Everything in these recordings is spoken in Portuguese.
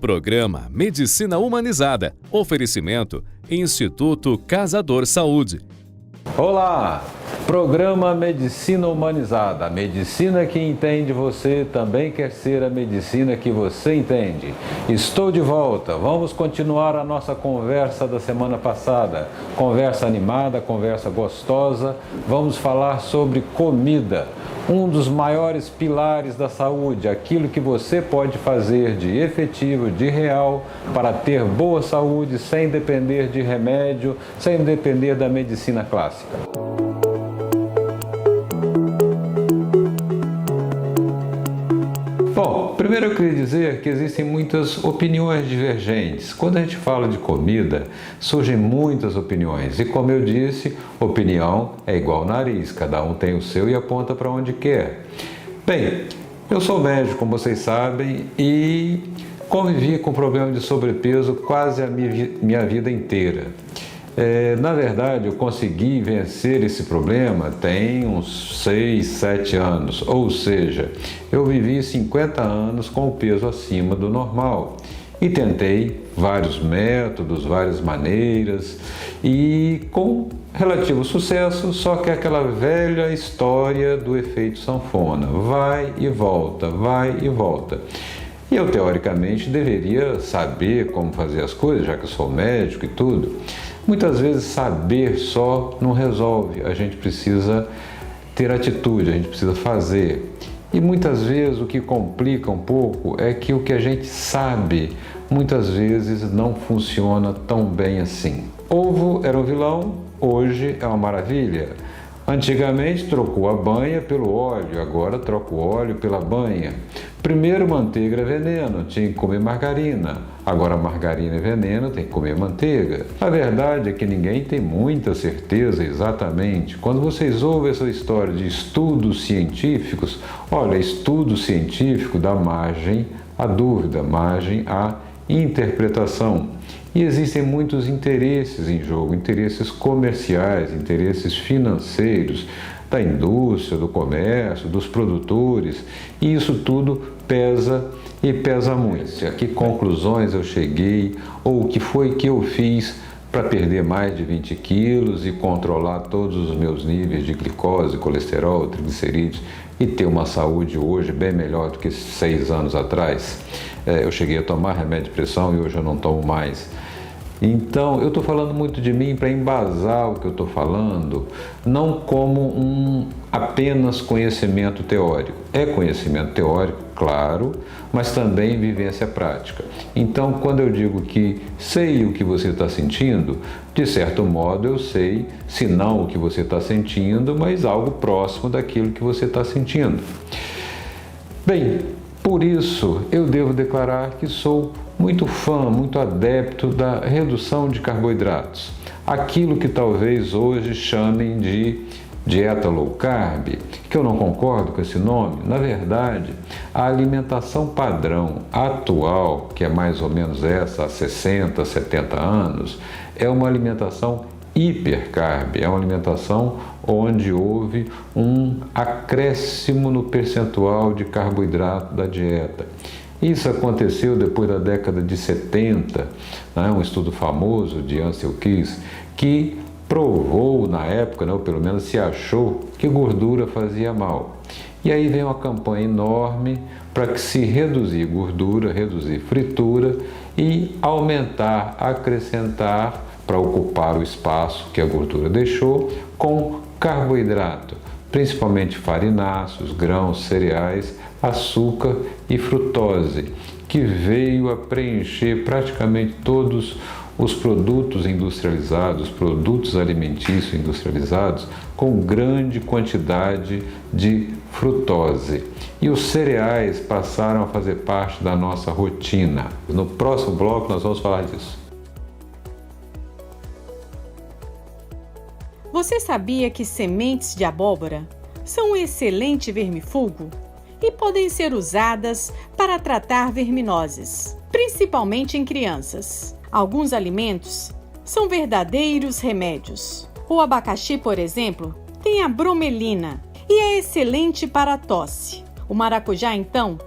Programa Medicina Humanizada. Oferecimento Instituto Casador Saúde. Olá! Programa Medicina Humanizada. A medicina que entende você também quer ser a medicina que você entende. Estou de volta. Vamos continuar a nossa conversa da semana passada. Conversa animada, conversa gostosa. Vamos falar sobre comida. Um dos maiores pilares da saúde, aquilo que você pode fazer de efetivo, de real, para ter boa saúde sem depender de remédio, sem depender da medicina clássica. Bom, primeiro eu queria dizer que existem muitas opiniões divergentes. Quando a gente fala de comida, surgem muitas opiniões. E como eu disse, opinião é igual nariz, cada um tem o seu e aponta para onde quer. Bem, eu sou médico, como vocês sabem, e convivi com problema de sobrepeso quase a minha vida inteira. Na verdade, eu consegui vencer esse problema tem uns 6, 7 anos, ou seja, eu vivi 50 anos com o peso acima do normal e tentei vários métodos, várias maneiras e com relativo sucesso, só que aquela velha história do efeito sanfona, vai e volta, vai e volta. E eu, teoricamente, deveria saber como fazer as coisas, já que eu sou médico e tudo. Muitas vezes saber só não resolve, a gente precisa ter atitude, a gente precisa fazer. E muitas vezes o que complica um pouco é que o que a gente sabe, muitas vezes não funciona tão bem assim. Ovo era um vilão, hoje é uma maravilha. Antigamente trocou a banha pelo óleo, agora troca o óleo pela banha. Primeiro manteiga era veneno, tinha que comer margarina. Agora margarina é veneno, tem que comer manteiga. A verdade é que ninguém tem muita certeza exatamente. Quando vocês ouvem essa história de estudos científicos, olha, estudo científico dá margem à dúvida, margem à interpretação. E existem muitos interesses em jogo, interesses comerciais, interesses financeiros, da indústria, do comércio, dos produtores, e isso tudo pesa e pesa muito. A que conclusões eu cheguei, ou o que foi que eu fiz para perder mais de 20 quilos e controlar todos os meus níveis de glicose, colesterol, triglicerídeos e ter uma saúde hoje bem melhor do que 6 anos atrás. Eu cheguei a tomar remédio de pressão e hoje eu não tomo mais. Então, eu estou falando muito de mim para embasar o que eu estou falando, não como apenas conhecimento teórico. É conhecimento teórico, claro, mas também vivência prática. Então, quando eu digo que sei o que você está sentindo, de certo modo eu sei, se não o que você está sentindo, mas algo próximo daquilo que você está sentindo. Bem, por isso eu devo declarar que sou muito fã, muito adepto da redução de carboidratos. Aquilo que talvez hoje chamem de dieta low carb, que eu não concordo com esse nome. Na verdade, a alimentação padrão atual, que é mais ou menos essa há 60, 70 anos, é uma alimentação hipercarb, é uma alimentação onde houve um acréscimo no percentual de carboidrato da dieta. Isso aconteceu depois da década de 70, né, um estudo famoso de Ancel Keys, que provou na época, né, ou pelo menos se achou, que gordura fazia mal. E aí vem uma campanha enorme para que se reduzir gordura, reduzir fritura e aumentar, acrescentar, para ocupar o espaço que a gordura deixou, com carboidrato, principalmente farináceos, grãos, cereais, açúcar e frutose, que veio a preencher praticamente todos os produtos industrializados, produtos alimentícios industrializados, com grande quantidade de frutose. E os cereais passaram a fazer parte da nossa rotina. No próximo bloco nós vamos falar disso. Você sabia que sementes de abóbora são um excelente vermífugo e podem ser usadas para tratar verminoses, principalmente em crianças? Alguns alimentos são verdadeiros remédios. O abacaxi, por exemplo, tem a bromelina e é excelente para a tosse. O maracujá, então,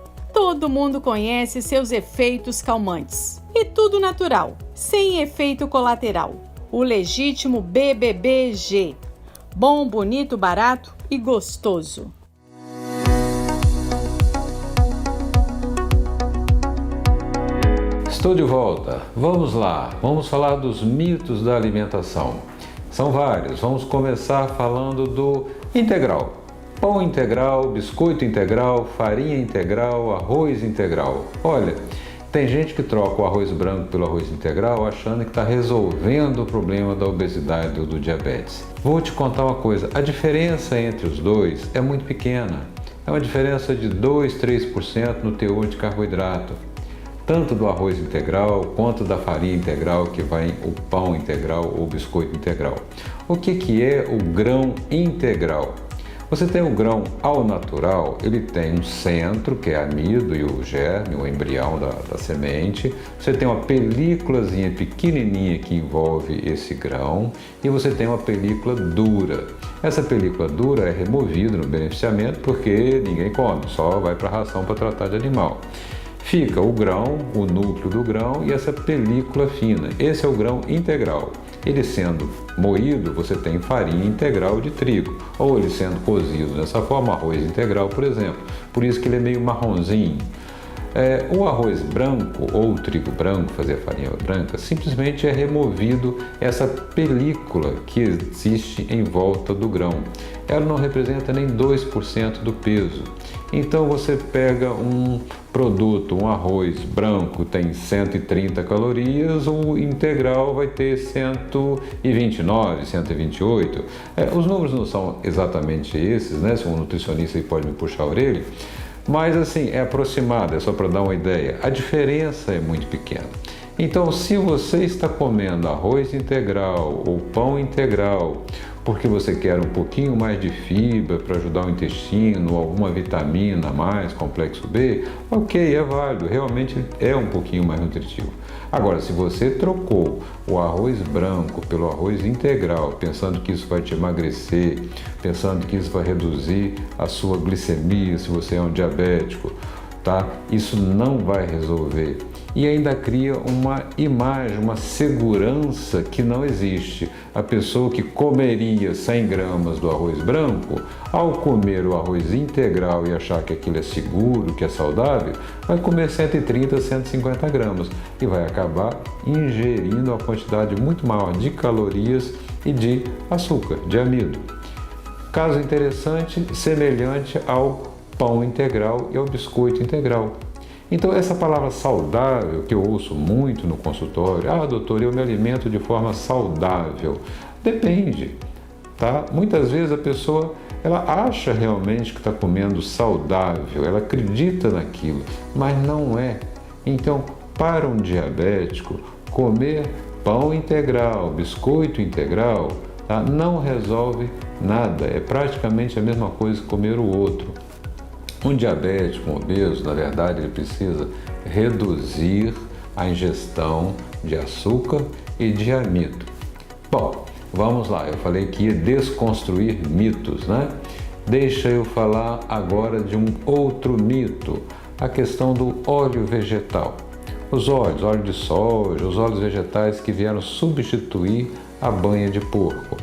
Todo mundo conhece seus efeitos calmantes. E tudo natural, sem efeito colateral. O legítimo BBBG. Bom, bonito, barato e gostoso. Estou de volta. Vamos lá. Vamos falar dos mitos da alimentação. São vários. Vamos começar falando do integral. Pão integral, biscoito integral, farinha integral, arroz integral. Olha, tem gente que troca o arroz branco pelo arroz integral achando que está resolvendo o problema da obesidade ou do diabetes. Vou te contar uma coisa, a diferença entre os dois é muito pequena. É uma diferença de 2, 3% no teor de carboidrato. Tanto do arroz integral quanto da farinha integral que vai o pão integral ou biscoito integral. O que é o grão integral? Você tem o grão ao natural, ele tem um centro, que é amido e o germe, o embrião da semente. Você tem uma películazinha pequenininha que envolve esse grão e você tem uma película dura. Essa película dura é removida no beneficiamento porque ninguém come, só vai para a ração para tratar de animal. Fica o grão, o núcleo do grão e essa película fina. Esse é o grão integral. Ele sendo moído, você tem farinha integral de trigo, ou ele sendo cozido dessa forma, arroz integral, por exemplo. Por isso que ele é meio marronzinho. O arroz branco ou o trigo branco, fazer a farinha branca, simplesmente é removido essa película que existe em volta do grão. Ela não representa nem 2% do peso. Então você pega um produto, um arroz branco tem 130 calorias, o integral vai ter 129, 128. Os números não são exatamente esses, né? Se um nutricionista pode me puxar a orelha, mas assim, é aproximado, é só para dar uma ideia. A diferença é muito pequena. Então, se você está comendo arroz integral ou pão integral, porque você quer um pouquinho mais de fibra para ajudar o intestino, alguma vitamina a mais, complexo B, ok, é válido, realmente é um pouquinho mais nutritivo. Agora, se você trocou o arroz branco pelo arroz integral, pensando que isso vai te emagrecer, pensando que isso vai reduzir a sua glicemia, se você é um diabético, tá? Isso não vai resolver. E ainda cria uma imagem, uma segurança que não existe. A pessoa que comeria 100 gramas do arroz branco, ao comer o arroz integral e achar que aquilo é seguro, que é saudável, vai comer 130, 150 gramas e vai acabar ingerindo uma quantidade muito maior de calorias e de açúcar, de amido. Caso interessante, semelhante ao pão integral e ao biscoito integral. Então, essa palavra saudável, que eu ouço muito no consultório, doutor, eu me alimento de forma saudável. Depende, tá? Muitas vezes a pessoa, ela acha realmente que está comendo saudável, ela acredita naquilo, mas não é. Então, para um diabético, comer pão integral, biscoito integral, tá? Não resolve nada, é praticamente a mesma coisa que comer o outro. Um diabético, um obeso, na verdade, ele precisa reduzir a ingestão de açúcar e de amido. Bom, vamos lá, eu falei que ia desconstruir mitos, né? Deixa eu falar agora de um outro mito, a questão do óleo vegetal. Os óleos, óleo de soja, os óleos vegetais que vieram substituir a banha de porco.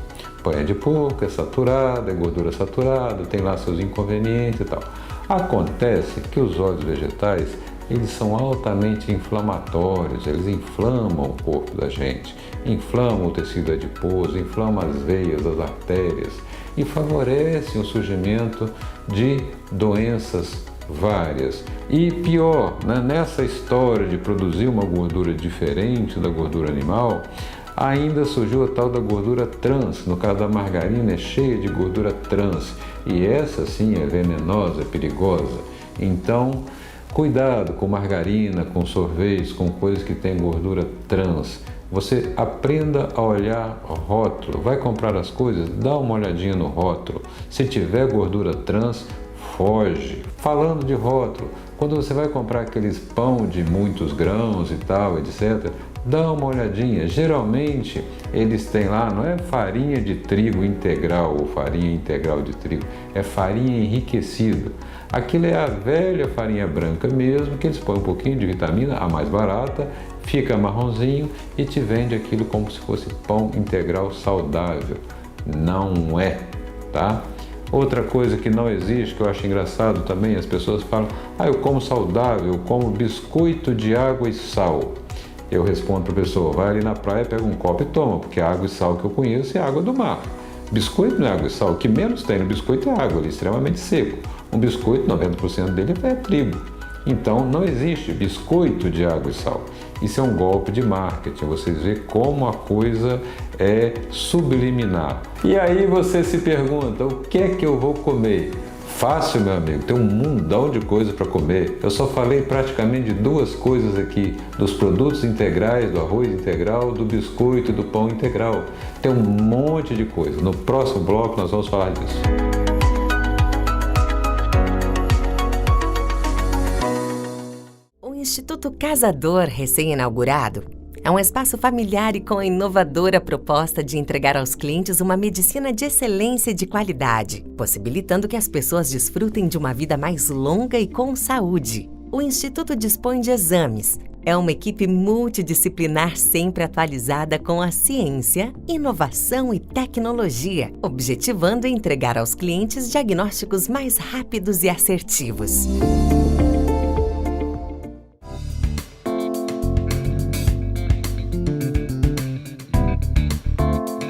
Banha de porco é saturada, é gordura saturada, tem lá seus inconvenientes e tal. Acontece que os óleos vegetais, eles são altamente inflamatórios, eles inflamam o corpo da gente, inflamam o tecido adiposo, inflamam as veias, as artérias e favorecem o surgimento de doenças várias. E pior, né, nessa história de produzir uma gordura diferente da gordura animal, ainda surgiu a tal da gordura trans. No caso da margarina, é cheia de gordura trans. E essa sim é venenosa, é perigosa. Então, cuidado com margarina, com sorvetes, com coisas que têm gordura trans. Você aprenda a olhar o rótulo. Vai comprar as coisas, dá uma olhadinha no rótulo. Se tiver gordura trans, foge. Falando de rótulo, Quando você vai comprar aqueles pão de muitos grãos e tal, etc., dá uma olhadinha. Geralmente eles têm lá, não é farinha de trigo integral ou farinha integral de trigo, é farinha enriquecida. Aquilo é a velha farinha branca mesmo, que eles põem um pouquinho de vitamina, a mais barata, fica marronzinho e te vende aquilo como se fosse pão integral saudável. Não é, tá? Outra coisa que não existe, que eu acho engraçado também, as pessoas falam: eu como saudável, eu como biscoito de água e sal. Eu respondo para a pessoa: vai ali na praia, pega um copo e toma, porque a água e sal que eu conheço é água do mar. Biscoito não é água e sal, o que menos tem no biscoito é água, ele é extremamente seco. Um biscoito, 90% dele é trigo. Então não existe biscoito de água e sal. Isso é um golpe de marketing, vocês veem como a coisa é subliminar. E aí você se pergunta: o que é que eu vou comer? Fácil, meu amigo, tem um mundão de coisas para comer. Eu só falei praticamente de 2 coisas aqui: dos produtos integrais, do arroz integral, do biscoito e do pão integral. Tem um monte de coisa. No próximo bloco nós vamos falar disso. O Instituto Casador, recém-inaugurado, é um espaço familiar e com a inovadora proposta de entregar aos clientes uma medicina de excelência e de qualidade, possibilitando que as pessoas desfrutem de uma vida mais longa e com saúde. O Instituto dispõe de exames. É uma equipe multidisciplinar sempre atualizada com a ciência, inovação e tecnologia, objetivando entregar aos clientes diagnósticos mais rápidos e assertivos.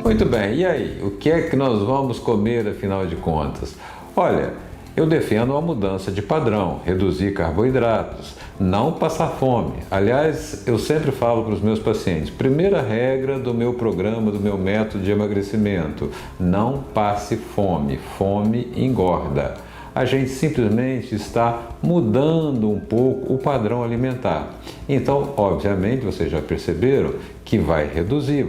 Muito bem, e aí? O que é que nós vamos comer, afinal de contas? Olha, eu defendo uma mudança de padrão, reduzir carboidratos, não passar fome. Aliás, eu sempre falo para os meus pacientes: primeira regra do meu programa, do meu método de emagrecimento: não passe fome. Fome engorda. A gente simplesmente está mudando um pouco o padrão alimentar. Então, obviamente, vocês já perceberam que vai reduzir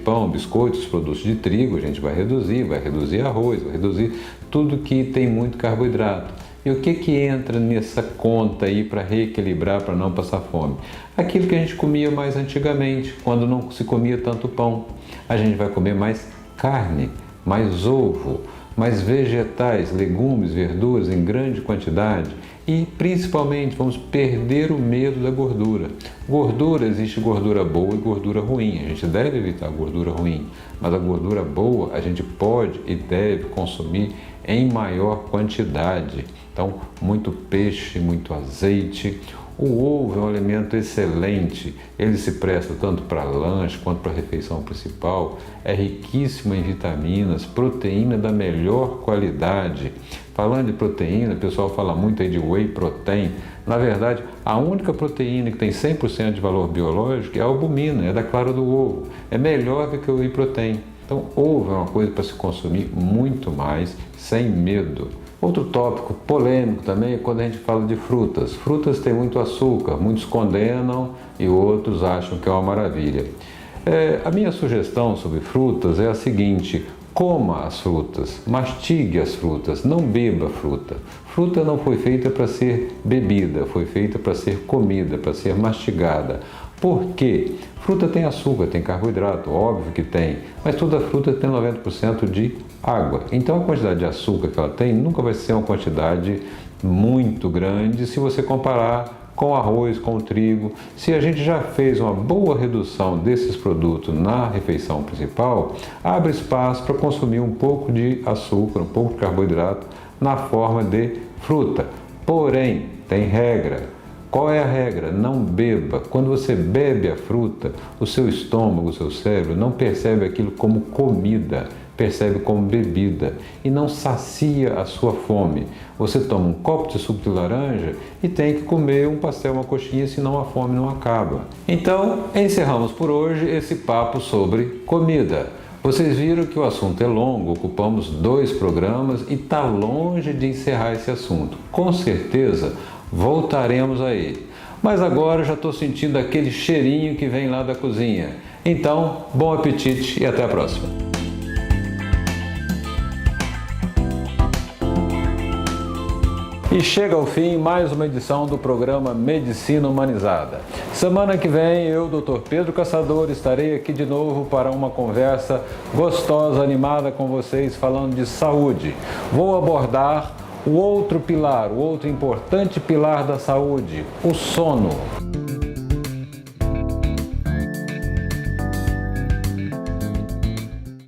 pão, biscoitos, produtos de trigo, a gente vai reduzir arroz, vai reduzir tudo que tem muito carboidrato. E o que entra nessa conta aí para reequilibrar, para não passar fome? Aquilo que a gente comia mais antigamente, quando não se comia tanto pão. A gente vai comer mais carne, mais ovo, mais vegetais, legumes, verduras em grande quantidade e, principalmente, vamos perder o medo da gordura. Gordura, existe gordura boa e gordura ruim. A gente deve evitar a gordura ruim, mas a gordura boa a gente pode e deve consumir em maior quantidade. Então, muito peixe, muito azeite. O ovo é um alimento excelente, ele se presta tanto para lanche quanto para refeição principal, é riquíssimo em vitaminas, proteína da melhor qualidade. Falando de proteína, o pessoal fala muito aí de whey protein. Na verdade, a única proteína que tem 100% de valor biológico é a albumina, é da clara do ovo. É melhor do que o whey protein. Então, ovo é uma coisa para se consumir muito mais, sem medo. Outro tópico polêmico também é quando a gente fala de frutas. Frutas têm muito açúcar, muitos condenam e outros acham que é uma maravilha. A minha sugestão sobre frutas é a seguinte: coma as frutas, mastigue as frutas, não beba fruta. Fruta não foi feita para ser bebida, foi feita para ser comida, para ser mastigada. Por quê? Fruta tem açúcar, tem carboidrato, óbvio que tem, mas toda fruta tem 90% de água. Então a quantidade de açúcar que ela tem nunca vai ser uma quantidade muito grande se você comparar com arroz, com trigo. Se a gente já fez uma boa redução desses produtos na refeição principal, abre espaço para consumir um pouco de açúcar, um pouco de carboidrato na forma de fruta. Porém, tem regra. Qual é a regra? Não beba. Quando você bebe a fruta, o seu estômago, o seu cérebro não percebe aquilo como comida, percebe como bebida e não sacia a sua fome. Você toma um copo de suco de laranja e tem que comer um pastel, uma coxinha, senão a fome não acaba. Então, encerramos por hoje esse papo sobre comida. Vocês viram que o assunto é longo, ocupamos 2 programas e está longe de encerrar esse assunto. Com certeza, voltaremos a ele. Mas agora eu já estou sentindo aquele cheirinho que vem lá da cozinha. Então, bom apetite e até a próxima. E chega ao fim mais uma edição do programa Medicina Humanizada. Semana que vem eu, Dr. Pedro Caçador, estarei aqui de novo para uma conversa gostosa, animada com vocês, falando de saúde. Vou abordar o outro pilar, o outro importante pilar da saúde, o sono.